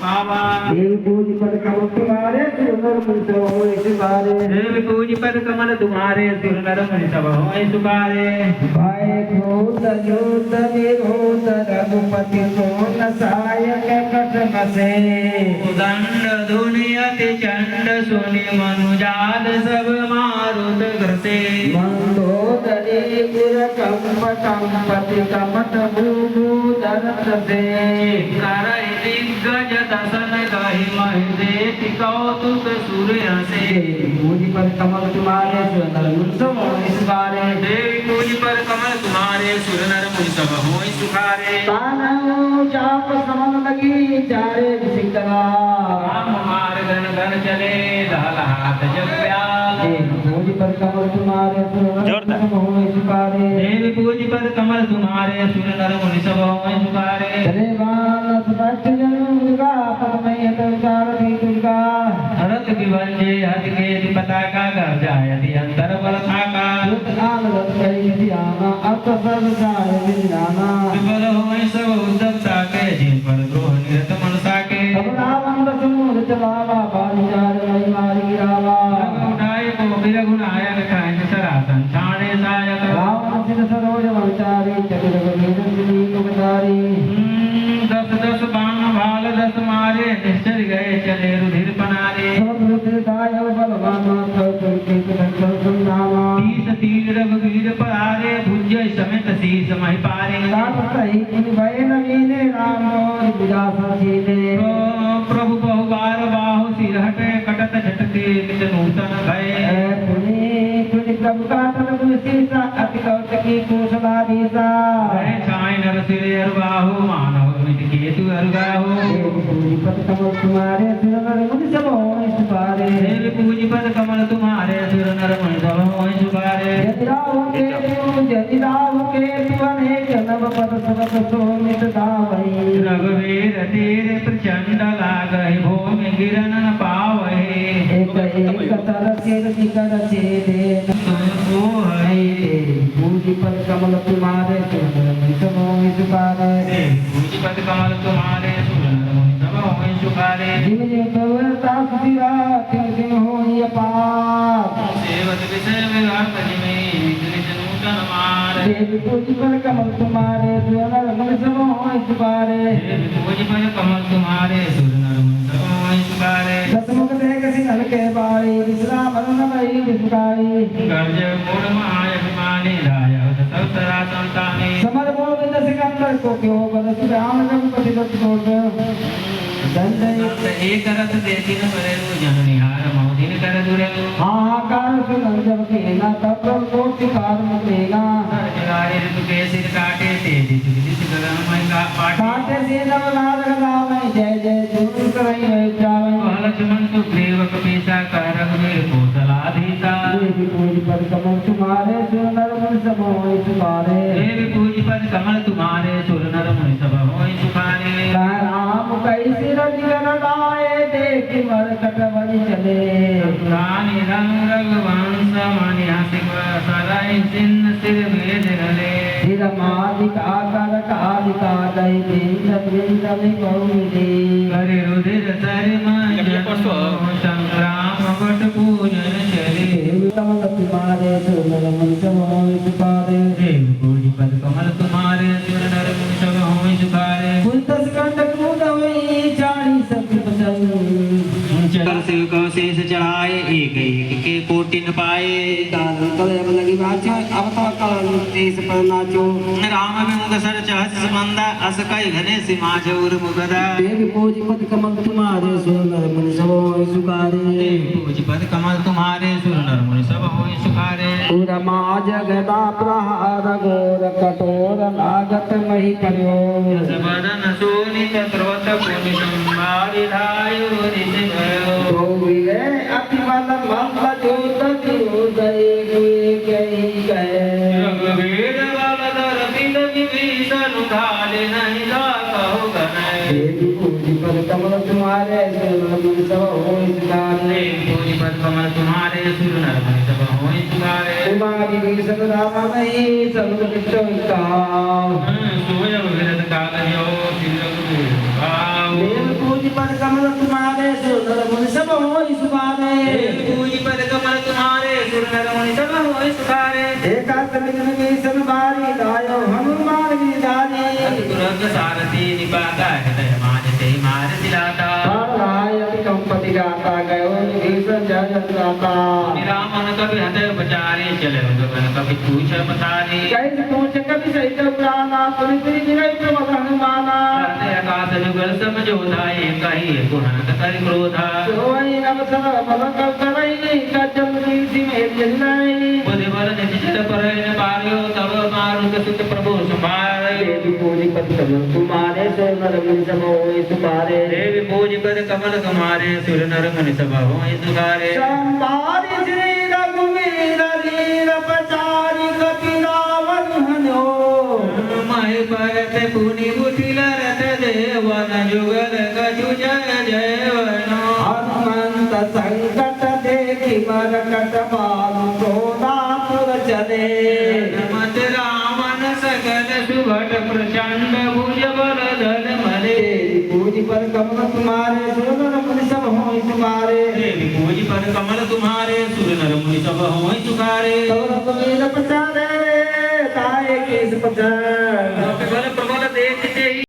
पावा। देव पूज पद कमल तुम्हारे सुर नर मुनि सब होय सुखारे। देव पूज पद कमल तुम्हारे सुर नर मुनि सब होय सुखारे। भाई भूत युद्ध विरोध रघुपति सोन सहायक कट बसे। दंड दुनियति चंड सुनि मनुजात सब मारुत ग्रसे। मंदोदरी पुर कंप कंपति कमट भूभू दरत से। करई दिग्गज दसन कहि महिदेति कौतुक सुर हसे। पूजी पर कमल तुम्हारे सुर नर मुनि सब होय सुखारे। देवी पूज पर कमल तुम्हारे सुर नर मुनि सब होय सुखारे। तानव चाप समन लगी चारे सिकरा। राम मार गन गन चले दहल हाथ जग प्याल। पूजी पर कमल तुम्हारे सुर नर मुनि सब होय सुखारे। देवी पूज पर कमल तुम्हारे सुर नर मुनि सब होय सुखारे। चले वानस भक्त जन दुर्गा पद्मय दुर्गार भी दुर्गा। हरत विभंजे हत के पताका कर जायति अंतर बल थाका। आन रत कई सियाना अत सब जाय विजाना। विबल होय सब उद्धव ताके जिन पर द्रोह निरत मन साके। अब रावण दसमूल चलावा बारी चार मई मारी गिरावा। रघुनाय को बिरघुनायक कायन सरासन छाणे सायक। रावण सिर सरोज वंचारी चतुर गंधर्व कुमतारी। दस दस बाण भाल दस मारे निश्चर गए चले रुधिर पनारे। सब रुद्र दाय बलवान सब के कंचन सुनामा। 30 तीर रघुवीर पहारे भुजय समेत शीस महि पारे। राम सही किन भय नवीने राम और विलास सीने। प्रभु बहुबार बाहु सिर हटे कटत झटके निज नूतन भय। पुनि पुनि प्रभु का तन विशेषा अति कौतकी कुशलाधीशा। छाय नर सिर अरुबाहु मानव मिट केतु अरुगाहु। पूजी पद कमल तुम्हारे सुर नर मुनि सब होय सुखारे। देवी पूजी पद कमल तुम्हारे सुर नर मुनि सब होय सुखारे। यदि राहु के तु अनेक नव पद सबक सोमित दावई। रघुवीर तीर प्रचंड लागहि भूमि गिरन न पावहि। एक एक तर सिर निकर छेदे तुम सोहहि। पूजी पद कमल तुम्हारे सुर नर मुनि सब होय सुखारे। पूजी पद कमल तुम्हारे सुर नर मुनि सब होय सुखारे। जिम जिम प्रवृत्ता सुधीरा तिम तिम होय अपार। सेवत विषय विभाग जिमे निज निज नूतन मार। देवी पूजी पर कमल तुम्हारे सुर नर मुनि सब होय सुखारे। देवी पूजी पद कमल तुम्हारे सुर नर मुनि सब होय सुखारे। दसमुख देख सिंहल के बारी विश्राम अरुण भई विसुखाई। गर्ज मूढ़ महाय अभिमानी राय दशरथा संतानी। समर गोविंद सिकंदर को क्यों बद राम रघुपति दत्त कोट। दंड एक रथ देती न परेरु जन निहार मोदिन कर दुरेरु। हाहाकार सुनन जब केना तब कोटि कार मुकेना। जगारे ऋतु के सिर काटे तेजी दिस गगन मय का पाटे। काटे से नव नाद गदावै जय जय जुग करई वै जावै। लक्ष्मण सुग्रीव कपीसा कर रघुवीर कौशलाधीसा। देवी पूजी पर कमल तुम्हारे सुर नर मुनि सब होय सुखारे। देवी पूजी पर कमल तुम्हारे सुर नर मुनि सब होय सुखारे। राम कैसी रंजन लाए देखी मरकट बनि चले। रानी रंग रघुवंश मणि हसिक सराय चिन्ह सिर भेद रले। सिर मादिक आकर कालिका दई बिंद बिंद बहुमिति। करे रुधिर सरिमय संग्राम बट पूजन चले। कमल तुम्हारे सुर नर मुनि सब होय सुखारे। देव पूजी पद कमल तुम्हारे सुर नर मुनि सब होय सुखारे। कुंतस कंटक मुद होई चारी सब बचन। चल शिव को शेष चढ़ाए एक एक के कोटि न पाए। दान तले लगी बाचा अब तो काल देश पर नाचो। राम बिमुख सर चहस संबंधा अस कई घने सीमा जौर मुगदा। देवी पूजी पद कमल तुम्हारे सुर नर मुनि सब होय सुखारे। देवी पूजी पद कमल तुम्हारे सुर नर मुनि सब होय सुखारे। रमा जगदा प्रहार घोर कठोर लागत मही पर्यो। यस बदन शोणित त्रवत पुनि संभारि धायु निज भयो। गोविले अति बल मंगल जोत दियोदय गुए गई गए। रघुवीर बल धर बिद विभीषण घाले नहीं लाकहु गनय। देवी पूजी पद कमल तुम्हारे सुर नर मुनि सब होय सुखारे। देवी पूजी पद कमल तुम्हारे सुर नर मुनि सब होय सुखारे। कुमारी विषद राम नहीं सब नित्य का। सोय विरत काल यो सिर रघुवीर भाव। देव पूजी पद कमल तुम्हारे सुर मुनि सब होई सुखारे देवी पूजी पद कमल तुम्हारे सुर नर मुनि सब होई सुखारे एकांत विभीषण बारी गायो हनुमान गिरधारी अति दुर्ग सारथी निपाता हृदय मानते मार दिलाता पारायति कंपति गाता गयो विभीषण जय गाता निरामन कभी हृदय बचारे चले गगन कभी पूछ पतारे कैसे पूछ कभी सहित पुराना पुनि पुनि विनय प्रमद हनुमाना हृदय आकाश जुगल सब जोधाए कही गुणन कर क्रोधा सोई अवसर बल कवई कजल कीर्ति में जलाई बुद्धि बल निज जल पर पारियो तब मारुत सुत प्रभु संभारे देवी पूजी पद कमल तुम्हारे सुर नर मुनि सब होई सुखारे देवी पूजी पद कमल तुम्हारे सुर नर मुनि सब होई सुखारे संभारी श्री रघुवीर वीर पचारी कपिलावन हनो माय भगत पुनि बुटिल रथ देवन जुगल कछु जय जय वनो हनुमंत संकट देखि मरकट बालु क्रोधातुर चले मत रामन सकल सुभट प्रचंड भुज बल धल मले पूजी पर कमल तुम्हारे सुर नर मुनि सब होई सुखारे देवी पूजी पद कमल तुम्हारे सुर नर मुनि सब होई सुखारे रघुवीर पचारे ताए केस पचार